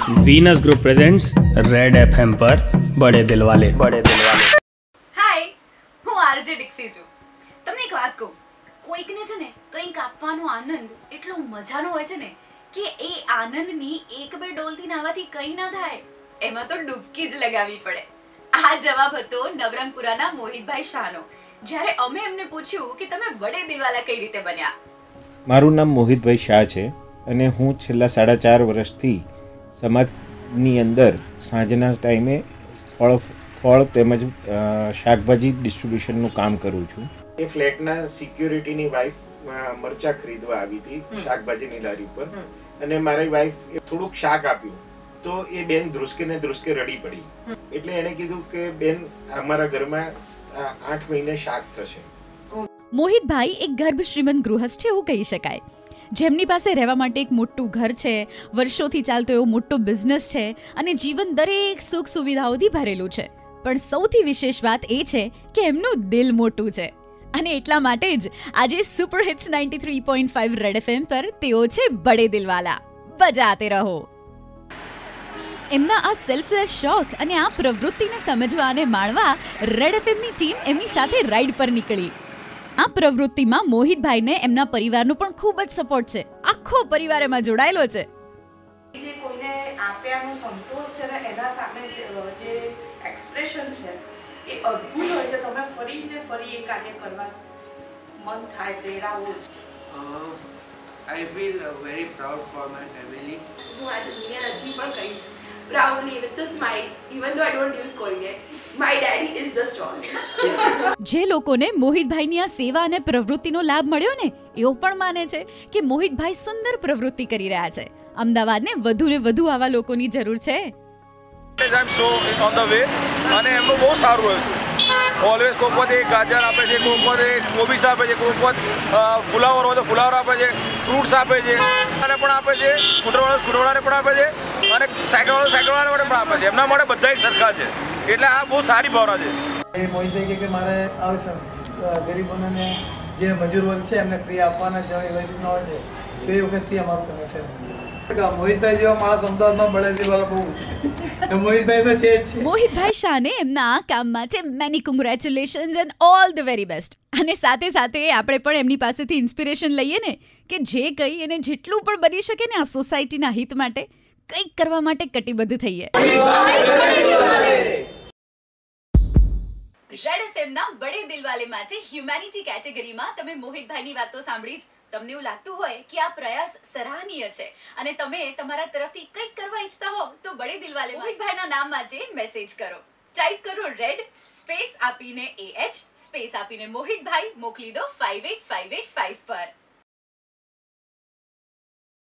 Venus group presents red FM पर बड़े दिल वाले। હાય, હું આરજે ડિક્સી છું. તમને એક વાત કહું, કોઈકને છે ને કંઈક આપવાનો આનંદ એટલો મજાનો હોય છે ને કે એ આનંદની એક બે ડોલથી નાવાથી કંઈ ના થાય, એમાં તો ડૂબકી જ લગાવવી પડે. આ જવાબ હતો નવરંગપુરાના મોહિતભાઈ શાહનો, જ્યારે અમે એમને પૂછ્યું કે તમે બડે દિલવાલા કઈ રીતે બન્યા. મારું નામ મોહિતભાઈ શાહ છે અને હું છેલ્લા 4.5 વર્ષથી સમાજની અંદર સાંજના ટાઈમે ફળ તેમજ શાકભાજી ડિસ્ટ્રીબ્યુશનનું કામ કરું છું. એ ફ્લેટના સિક્યુરિટીની વાઇફ મરચા ખરીદવા આવી હતી શાકભાજીની લારી ઉપર, અને મારી વાઇફ થોડુંક શાક આપ્યું તો એ બેન ધ્રુસકે રડી પડી. એટલે એને કીધું કે બેન, અમારા ઘરમાં 8 મહિને શાક થશે. મોહિતભાઈ એક ગર્ભ શ્રીમંત ગૃહસ્થ એવું કહી શકાય, જેમની પાસે રહેવા માટે એક મોટું ઘર છે, વર્ષોથી ચાલતો એવો મોટો બિઝનેસ છે અને જીવન દરેક સુખ સુવિધાઓથી ભરેલું છે. પણ સૌથી વિશેષ વાત એ છે કે એમનું દિલ મોટું છે, અને એટલા માટે જ આજે સુપર હિટ્સ 93.5 રેડ એફએમ પર તેઓ છે બડે દિલવાલા. બજાતે રહો. એમના આ સેલ્ફલેસ શોખ અને આ પ્રવૃત્તિને સમજવા અને માણવા રેડ એફએમની ટીમ એમની સાથે રાઈડ પર નીકળી. આ પ્રવૃત્તિમાં મોહિતભાઈને એમના પરિવારનો પણ ખૂબ જ સપોર્ટ છે. આખો પરિવાર એમાં જોડાયેલો છે. જે કોઈને આપ્યાનો સંતોષ છે ને એના સામે જે એક્સપ્રેશન છે એ અદ્ભુત હોય છે. તમે ફરીને ફરી એ કાર્ય કરવા મન થાય, પ્રેરાવો. I feel very proud for my family. હું આજે દુનિયાને હજી પણ કહીશ proudly with a smile, even though I don't use Colgate, my daddy is the strongest. જે લોકોને મોહિતભાઈની આ સેવા અને પ્રવૃત્તિનો લાભ મળ્યો ને, એઓ પણ માને છે કે મોહિતભાઈ સુંદર પ્રવૃત્તિ કરી રહ્યા છે. અમદાવાદને વધુ ને વધુ આવા લોકોની જરૂર છે. I'm so on the way, અને એમનું બહુ સારું હતું. ઓલવેઝ કોક વખત એક ગાજર આપે છે, કોક વખત કોબીસ આપે છે, કોક વખત ફુલાવર હોય તો ફુલાવર આપે છે, ફ્રૂટ્સ આપે છે, અને પણ આપે છે, સ્કૂટરવાળાને પણ આપે છે, અને સાયકલવાળાને પણ આપે છે. એમના માટે બધા એક સરખા છે, એટલે આ બહુ સારી ભાવના છે. એ મોહિતભાઈ કે મારે આવી ગરીબોને જે મજૂર વર્ગ છે એમને ફ્રી આપવાના છે, એવી રીતના હોય છે. તો એ વખતથી અમારું કનેક્શન મોહિતભાઈ જેવા માણસ અમદાવાદમાં બળે દિલવાલા બહુ છે. મોહિતભાઈ તો છે જ. મોહિતભાઈ શાહને એમના આ કામમાં છે many congratulations and all the very best. અને સાથે સાથે આપણે પણ એમની પાસેથી ઇન્સ્પિરેશન લઈએ ને કે જે કંઈ એને જેટલું પણ બની શકે ને આ સોસાયટીના હિત માટે કંઈક કરવા માટે કટિબદ્ધ થઈએ. રેડ એફએમના બડે દિલવાલે માટે હ્યુમેનિટી કેટેગરીમાં તમે મોહિતભાઈની વાતો સાંભળી જ તમને એવું લાગતું હોય કે આ પ્રયાસ સરાહનીય છે અને તમે તમારા તરફથી કંઈક કરવા ઈચ્છતા હો તો બડે દિલવાલે મોહિતભાઈના નામ માટે મેસેજ કરો. ટાઈપ કરો રેડ સ્પેસ આપીને AH સ્પેસ આપીને મોહિતભાઈ, મોકલી દો 58585 પર.